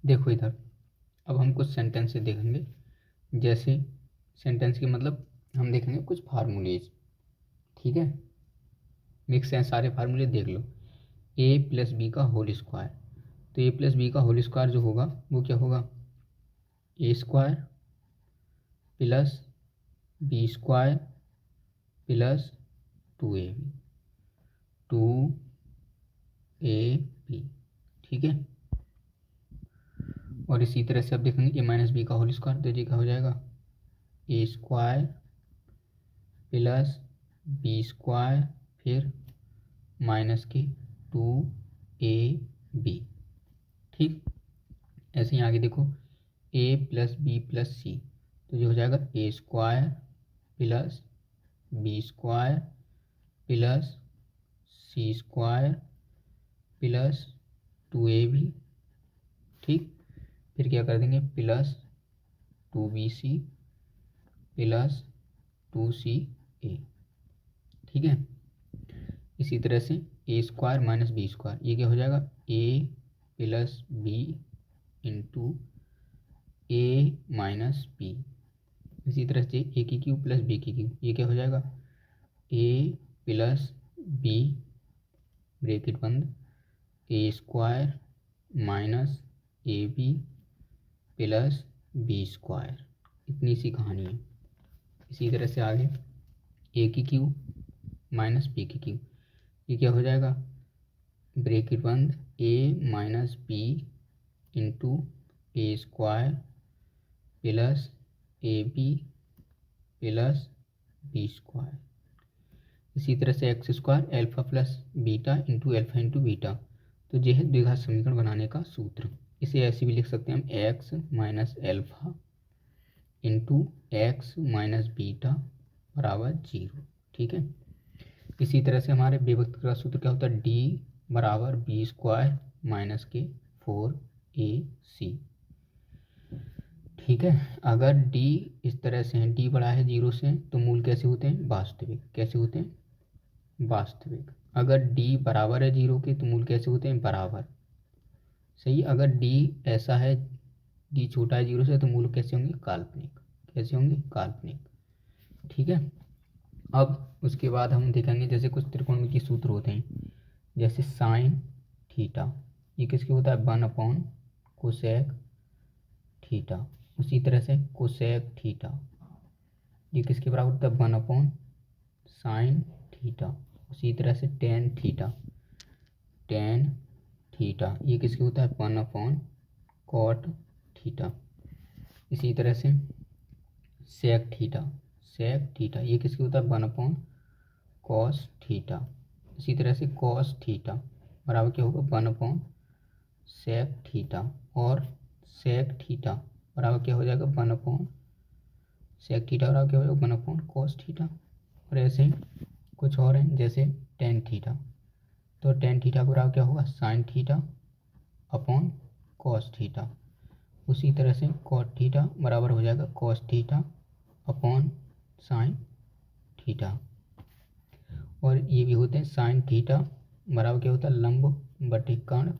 देखो इधर, अब हम कुछ सेंटेंस देखेंगे। जैसे सेंटेंस के मतलब हम देखेंगे कुछ फार्मूलेज, ठीक है। मिक्स हैं सारे फार्मूले, देख लो। ए प्लस बी का होल स्क्वायर, तो ए प्लस बी का होल स्क्वायर जो होगा वो क्या होगा, A square plus B square plus 2ab, 2ab, ठीक है। और इसी तरह से आप देखेंगे ए माइनस बी का होल स्क्वायर, तो ये क्या हो जाएगा, A square plus B square फिर माइनस के 2ab, ठीक। ऐसे ही आगे देखो, A plus B plus C, तो ये हो जाएगा A square plus B square plus C square plus 2ab, ठीक। फिर क्या कर देंगे, प्लस 2bc प्लस 2ca, ठीक है। इसी तरह से A square minus B square, ये क्या हो जाएगा, A plus B into A minus B. इसी तरह से ए की क्यू प्लस बी की क्यू, ये क्या हो जाएगा, ए प्लस बी ब्रैकेट बंद A square minus A B plus B square. इतनी सी कहानी है। इसी तरह से आगे ए की क्यू माइनस बी की क्यू, ये क्या हो जाएगा, ब्रैकेट बंद A minus B into A square plus A B plus B square. इसी तरह से X square alpha plus beta into alpha into beta, तो यह है द्विघात समीकरण बनाने का सूत्र। इसे ऐसे भी लिख सकते हैं हम, x minus alpha into x minus beta बराबर 0, ठीक है। इसी तरह से हमारे विभक्त का सूत्र क्या होता है, डी बराबर बी स्क्वायर माइनस के 4ac, ठीक है। अगर डी इस तरह से है, डी बड़ा है 0 से, तो मूल कैसे होते हैं, वास्तविक। कैसे होते हैं, वास्तविक। अगर डी बराबर है 0 के, तो मूल कैसे होते हैं, बराबर। सही। अगर डी ऐसा है, डी छोटा है 0 से, तो मूल कैसे होंगे, काल्पनिक। कैसे होंगे, काल्पनिक, ठीक है। अब उसके बाद हम देखेंगे जैसे कुछ त्रिकोणमितीय सूत्र होते हैं। जैसे साइन थीटा, ये किसके होता है, 1 कोसेक थीटा। उसी तरह से कोसेक थीटा, ये किसके बराबर होता है, 1 साइन थीटा। उसी तरह से टेन थीटा, टेन थीटा, ये किसके होता है, 1 कॉट थीटा। इसी तरह से सेक थीटा, सेक थीटा, ये किसके होता है, 1 कॉस थीटा। इसी तरह से कॉस थीटा बराबर क्या होगा, 1 सेक थीटा। और सेक थीटा बराबर क्या हो जाएगा, 1 सेक थीटा बराबर क्या हो जाएगा, 1 कॉस थीटा। और ऐसे ही कुछ और हैं, जैसे टेन थीटा, तो टेन थीटा बराबर क्या होगा, sine theta upon cos theta. उसी तरह से कॉट थीटा बराबर हो जाएगा cos theta upon sine theta. और ये भी होते हैं साइन थीटा बराबर क्या होता है, लंब बटे कर्ण।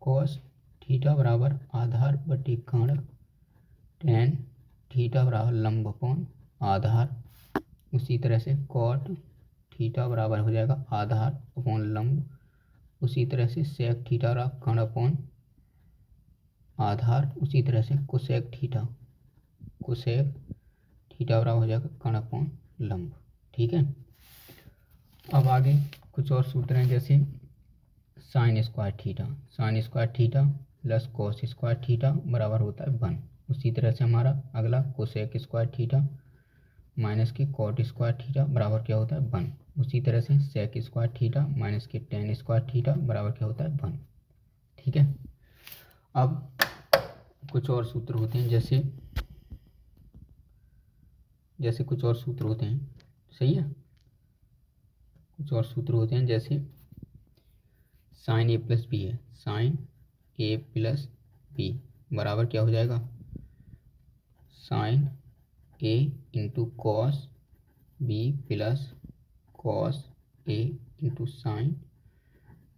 कॉस थीटा बराबर आधार बटे कर्ण। टेन थीटा बराबर लंब अपॉन आधार। उसी तरह से कॉट थीटा बराबर हो जाएगा आधार अपॉन लंब। उसी तरह से सेक थीटा बराबर कर्ण अपॉन आधार। उसी तरह से कोसेक थीटा, कोसेक थीटा बराबर हो जाएगा कर्ण अपॉन लंब, ठीक है। अब आगे कुछ और सूत्र हैं, जैसे sine square theta, sine square theta plus cos square theta बराबर होता है 1। उसी तरह से हमारा अगला कोसेक स्क्वायर थीटा माइनस के कॉट स्क्वायर थीटा बराबर क्या होता है, 1। उसी तरह से सेक स्क्वायर थीटा माइनस के टेन स्क्वायर थीटा बराबर क्या होता है, 1, ठीक है। अब कुछ और सूत्र होते हैं, जैसे कुछ और सूत्र होते हैं, सही है। कुछ और सूत्र होते हैं, जैसे साइन ए प्लस बी है, साइन ए प्लस बी बराबर क्या हो जाएगा, sine A into cos B plus cos A into sine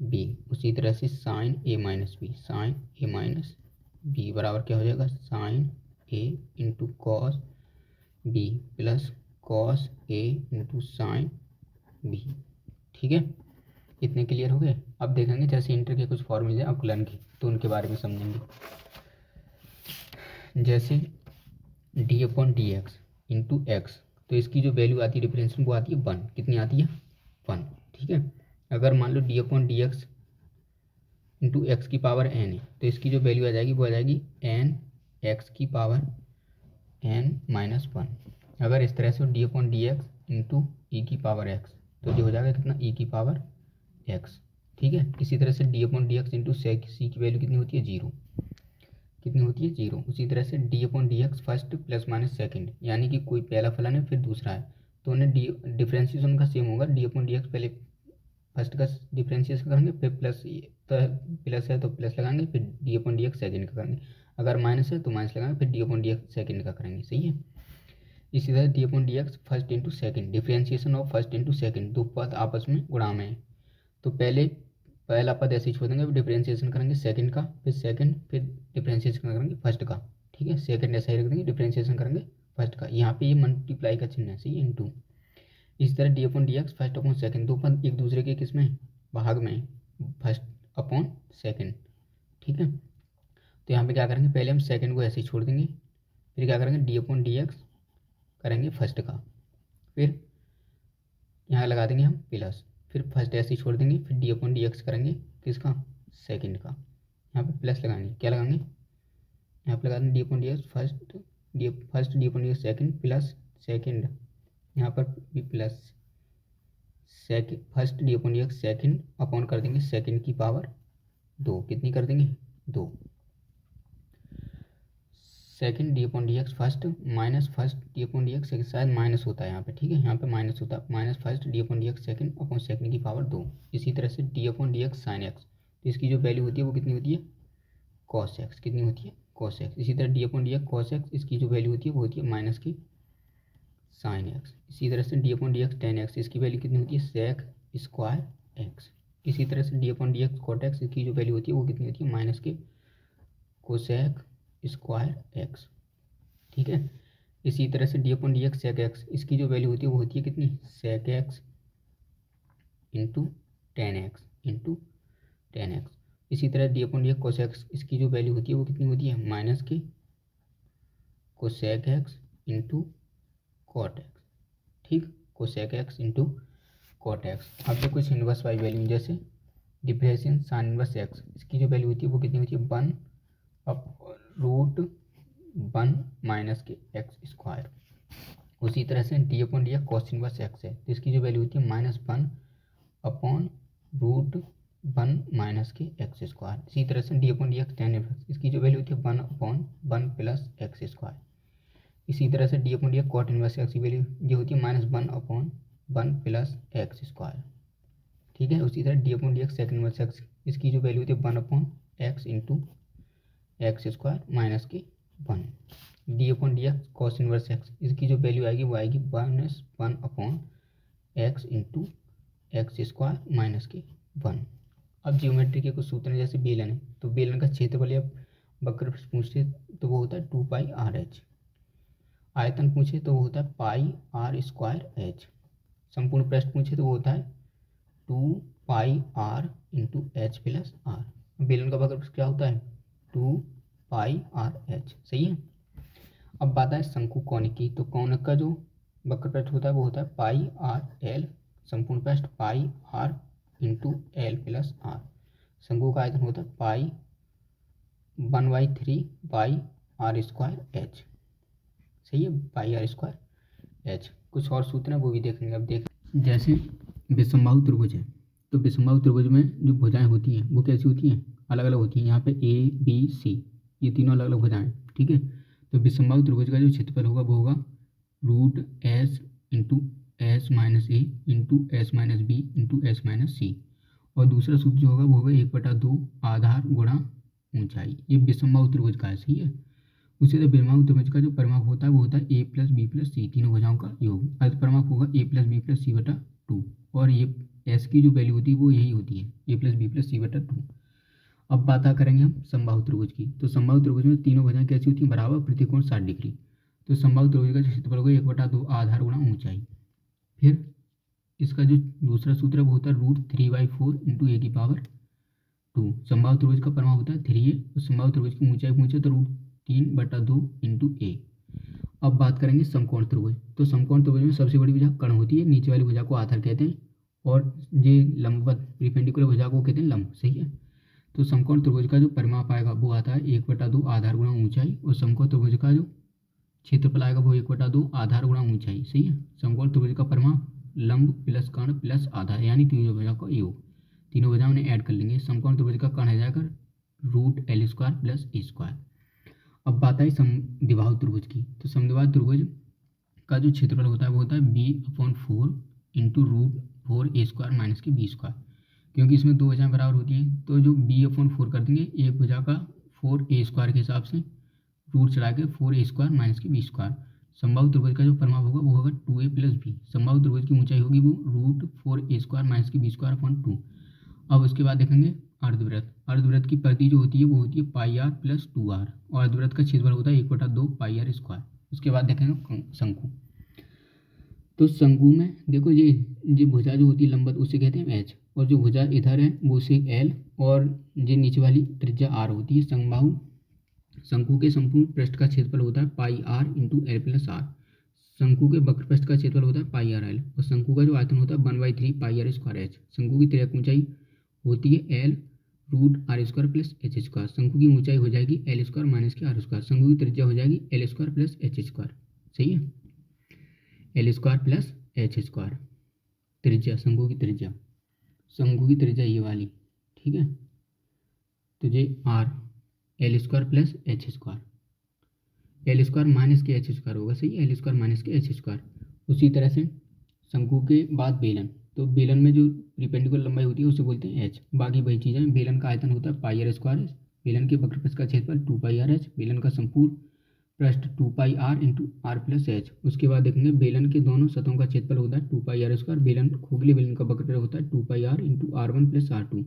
B. उसी तरह से sine A minus B, sine A minus B बराबर क्या हो जाएगा, sine A into cos B plus cos A into sine B. ठीक है, इतने क्लियर हो गए। अब देखेंगे जैसे इंटर के कुछ फॉर्मूले अवकलन के, तो उनके बारे में समझेंगे। जैसे D upon D X into x, तो इसकी जो वैल्यू आती है डिफरेंशियल वो आती है 1। कितनी आती है, 1। ठीक है, अगर मान लो D upon D X into X की पावर एन है, तो इसकी जो वैल्यू आ जाएगी वो आ जाएगी एन एक्स की पावर एन माइनस 1। अगर इस तरह से D upon D X into E की पावर एक्स, तो ये हो जाएगा कितना, ई की पावर एक्स। ठीक है, इसी तरह से D upon D X into C की वैल्यू कितनी होती है, 0। कितनी होती है, 0। उसी तरह से D upon D x first plus minus second, यानी कि कोई पहला फलन है फिर दूसरा है, तो उन्हें डिफ्रेंशिएशन का सेम होगा। डी अपॉन डी एक्स पहले फर्स्ट का डिफ्रेंशिएशन करेंगे, फिर प्लस, तो प्लस है तो प्लस लगाएंगे, फिर D upon D x second का करेंगे। अगर माइनस है तो माइनस लगाएंगे, फिर D upon D x second का करेंगे। सही है। इसी तरह d upon D x first into second, differentiation of first into second, दो पद आपस में गुणा में है, तो पहला पद ऐसे ही छोड़ देंगे, डिफ्रेंशिएशन करेंगे सेकंड का, फिर सेकंड, फिर डिफ्रेंशिएशन करेंगे फर्स्ट का। ठीक है, सेकंड ऐसा ही रख देंगे, डिफ्रेंशिएशन करेंगे फर्स्ट का। यहाँ पे ये मल्टीप्लाई का चिन्ह है, सही है, इंटू। इस तरह d upon D x first upon second, दो पद एक दूसरे के किस में, भाग में, फर्स्ट अपॉन सेकंड। ठीक है, तो यहाँ पे क्या करेंगे, पहले हम सेकंड को ऐसे ही छोड़ देंगे, फिर क्या करेंगे, डी अपॉन डी एक्स करेंगे फर्स्ट का, फिर यहाँ लगा देंगे हम प्लस, फिर फर्स्ट ऐसे ही छोड़ देंगे, फिर डी अपॉन डी एक्स करेंगे किसका, सेकंड का। यहाँ पे प्लस लगाएंगे, क्या लगाएंगे, यहाँ पे लगा देंगे D upon D x first, D upon D x second plus second, यहाँ पर भी plus second, first D upon D x second upon कर देंगे सेकंड की पावर 2। कितनी कर देंगे, 2। Second D upon D x first minus first D upon D x, शायद माइनस होता है यहाँ पे। ठीक है, यहाँ पे माइनस होता है, minus first D upon D x second upon second की पावर 2। इसी तरह से D upon D x sine x, तो इसकी जो वैल्यू होती है वो कितनी होती है, कॉस एक्स। कितनी होती है, कॉस एक्स। इसी तरह d upon D x cos x, इसकी जो वैल्यू होती है वो होती है माइनस की साइन एक्स। इसी तरह से D upon D x tan x, इसकी वैल्यू कितनी होती है, सेक स्क्वायर एक्स। इसी तरह से D upon D x cot x, इसकी जो वैल्यू होती है वो कितनी होती है, माइनस के कोसेक स्क्वायर एक्स। ठीक है, इसी तरह से D upon D x sec x, इसकी जो वैल्यू होती है वो होती है कितनी, sec x into tan x. इसी तरह d upon D x cos x, इसकी जो वैल्यू होती है वो कितनी होती है, माइनस की cosec X into cot X. ठीक, cosec X into cot X. अब जो कुछ इनवर्स वाई वैल्यू, जैसे डिफरेंशिएशन साइन इनवर्स एक्स, इसकी जो वैल्यू होती है वो कितनी होती है, 1 अप रूट 1 माइनस के एक्स स्क्वायर। उसी तरह से D upon D x cos inverse x है, तो इसकी जो वैल्यू होती है -1 अपॉन रूट 1 माइनस के एक्स स्क्वायर। इसी तरह से D upon D x tan x, इसकी जो वैल्यू होती है 1 अपॉन 1 प्लस एक्स स्क्वायर। इसी तरह से D upon D x cot inverse x की वैल्यू जो होती है -1 अपॉन 1 प्लस एक्स स्क्वायर। ठीक है, उसी तरह d upon D x second inverse X, इसकी जो वैल्यू होती है 1 upon x into x square minus की 1। D upon D x cos inverse X, इसकी जो वैल्यू आएगी वो आएगी -1 upon x into x square minus की 1। अब जियोमेट्री के कुछ सूत्र हैं, जैसे बेलन है, तो बेलन का क्षेत्रफल या वक्र पूछे तो वो होता है 2πr/h। आयतन पूछे तो वो होता है πr²h। संपूर्ण पृष्ठ पूछे तो वो होता है 2πr into h plus r। बेलन का वक्र क्या होता है, 2πr/h। सही है। अब बात है शंकु कोनिक की, तो कोनिक का जो वक्र पृष्ठ होता है वो होता है πr/l, संपूर्ण पृष्ठ πr into l plus r। शंकु का आयतन होता है पाई 1/3πr²h। सही है, πr²h। कुछ और सूत्र हैं वो भी देखेंगे। अब देख, जैसे विषमबाहु त्रिभुज है, तो विषमबाहु त्रिभुज में जो भुजाएं होती हैं वो कैसी होती हैं, अलग अलग होती हैं। यहाँ पे ए बी सी, ये तीनों अलग अलग भुजाएं। ठीक है, तो विषमबाहु त्रिभुज का जो क्षेत्रफल होगा वो होगा root S into S minus A into S minus B into S minus C. और दूसरा सूत्र जो होगा वो होगा 1/2 आधार गुणा ऊंचाई। ये विषमबाहु त्रिभुज का है। सही है। उसी तरह विषमबाहु त्रिभुज का जो परिमाप होता है वो होता है ए प्लस बी प्लस सी, तीनों भुजाओं का योग। अर्ध परिमाप होगा ए प्लस बी प्लस सी बटा 2। और ये एस की जो वैल्यू होती है वो यही होती है, ए प्लस बी प्लस सी बटा 2। अब बात करेंगे हम समबाहु त्रिभुज की। तो समबाहु त्रिभुज में तीनों भुजाएं कैसी होती हैं, बराबर, प्रतिकोण 60 डिग्री। तो समबाहु त्रिभुज का जो क्षेत्रफल होगा 1/2 आधार गुणा ऊंचाई। फिर इसका जो दूसरा सूत्र है वो होता है √3/4 इंटू ए की पावर 2। समबाहु त्रिभुज का परिमाण होता है 3a, तो समबाहु त्रिभुज की ऊंचाई पूछे तो √3/2 इंटू ए। अब बात करेंगे समकोण त्रिभुज। तो समकोण त्रिभुज में सबसे बड़ी भुजा कर्ण होती है, नीचे वाली भुजा को आधार कहते हैं, और ये लंबवत परपेंडिकुलर भुजा को कहते हैं लंब। सही है। तो समकोण त्रिभुज का जो परिमाप आएगा वो आता है 1/2 आधार गुणा ऊंचाई, और समकोण त्रिभुज का जो क्षेत्रफल आएगा वो 1/2 आधार गुणा ऊंचाई। सही है। समकोण त्रिभुज का परिमाप लंब प्लस कर्ण प्लस आधार, यानी तीनों भुजा का योग। तीनों भुजाओं ने ऐड कर लेंगे। समकोण त्रिभुज का कर्ण आ जाएगा √L² प्लस A²। अब बात आई समद्विबाहु त्रिभुज की। तो समद्विबाहु त्रिभुज का जो क्षेत्रफल होता है वो होता है b/4 इंटू √4a² माइनस के b²। क्योंकि इसमें दो भुजाएं बराबर होती हैं, तो जो b/4 कर देंगे, एक भुजा का 4a² के हिसाब से रूट चढ़ा के 4a² माइनस के b²। समबाहु त्रिभुज का जो परिमाप होगा वो होगा 2a प्लस b। समबाहु त्रिभुज की ऊंचाई होगी वो √4a² माइनस के b²/2। अब उसके बाद देखेंगे अर्धवृत्त। अर्धवृत्त की परिधि जो होती है वो होती है πr प्लस 2r, और अर्धवृत्त का क्षेत्रफल होता है 1/2 πr²। उसके बाद देखेंगे शंकु। तो शंकु में देखो ये भुजा जो होती है लंबवत उसे कहते हैं h, और जो भुजा इधर है वो उसे l, और ये नीचे वाली त्रिज्या r होती है। समबाहु शंकु के संपूर्ण पृष्ठ का क्षेत्रफल होता है πr into l plus r। शंकु के वक्र पृष्ठ का क्षेत्रफल होता है πrl, और शंकु का जो आयतन होता है 1/3 πr² h। शंकु की तिर्यक ऊंचाई होती है l √r² प्लस h²। शंकु की ऊंचाई हो जाएगी l² माइनस के r²। शंकु की त्रिज्या हो जाएगी l² प्लस h²। सही है। l² plus h²। त्रिज्या, शंकु की त्रिज्या, शंकु की त्रिज्या ये वाली, ठीक है। तो ये r l² plus h², l² minus के h² होगा। सही है। l² माइनस के h²। उसी तरह से शंकु के बाद बेलन। तो बेलन में जो परपेंडिकुलर लंबाई होती है उसे बोलते हैं h। बाकी वही चीज़ें। बेलन का आयतन होता है πr²। बेलन के वक्र पृष्ठ का क्षेत्रफल 2πr h। बेलन का संपूर्ण पृष्ठ 2πr into r plus h। उसके बाद देखेंगे बेलन के दोनों सतहों का क्षेत्रफल होता है 2πr²। बेलन खोखले बेलन का वक्र पृष्ठ होता है 2πr into r1 plus r2,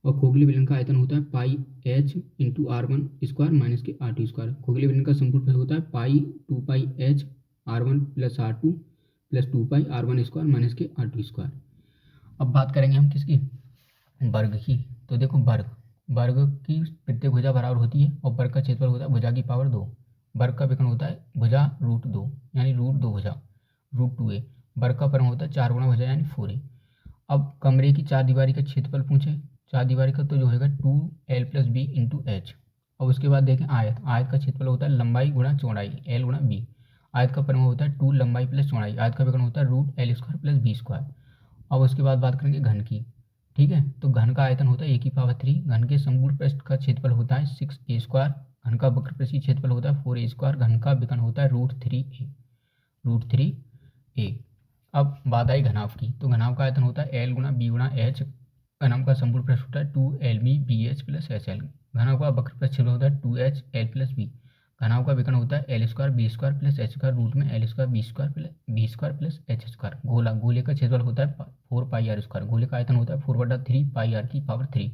और खोखले बेलन का आयतन होता है πh इंटू r1² माइनस के r2²। खोखले बेलन का संपूर्ण पृष्ठ होता है 2πh r1 plus r2 plus 2π r1² minus के r2²। अब बात करेंगे हम किसकी, वर्ग की। तो देखो वर्ग की प्रत्येक भुजा बराबर होती है, और वर्ग का क्षेत्रफल होता है भुजा की पावर 2। वर्ग का विकर्ण होता है भुजा √2, यानी √2 भुजा √2a। वर्ग का परिमाण होता है 4 गुणा भुजा यानी 4a। अब कमरे की चार दीवारी का क्षेत्रफल पूछे, चार दीवारी का तो जो होगा 2l plus b into h। और उसके बाद देखें आयत। आयत का क्षेत्रफल होता है लंबाई गुणा चौड़ाई l गुणा b। आयत का परिमाण होता है 2 लंबाई प्लस चौड़ाई। आयत का विकर्ण होता है √L² प्लस b²। अब उसके बाद बात करेंगे घन की। ठीक है। तो घन का आयतन होता है a⁴। घन के संपूर्ण पृष्ठ का क्षेत्रफल होता है 6a²। घन का वक्र पृष्ठ क्षेत्रफल होता है 4a²। घन का विकर्ण होता है √3a। अब बात आई घनाभ की। तो घनाभ का आयतन होता है l गुणा b गुणा h। घनाभ का संपूर्ण पृष्ठ होता है 2lb bh प्लस hL। घनाभ का वक्र पृष्ठ क्षेत्रफल होता है 2h l प्लस b। घनाभ का विकर्ण होता है l² b² plus h² root में l² b² प्लस h²। गोला, गोले का क्षेत्रफल होता है 4πr²। गोले का आयतन होता है 4/3 πr की पावर 3।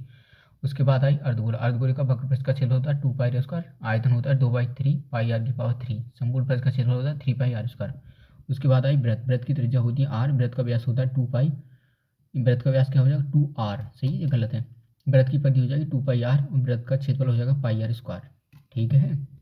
उसके बाद आई अर्धगोला। अर्धगोले का वक्र पृष्ठ का क्षेत्रफल होता है 2πr²। आयतन होता है 2/3 πr की पावर 3। संपूर्ण पृष्ठ का क्षेत्रफल होता है 3πr²। उसके बाद आई वृत्त। वृत्त की त्रिज्या होती है r। वृत्त का व्यास होता है 2π। वृत्त का व्यास क्या हो जाएगा 2r। सही है, गलत है। वृत्त की परिधि हो जाएगी 2πr, और वृत्त का क्षेत्रफल हो जाएगा πr²। ठीक है।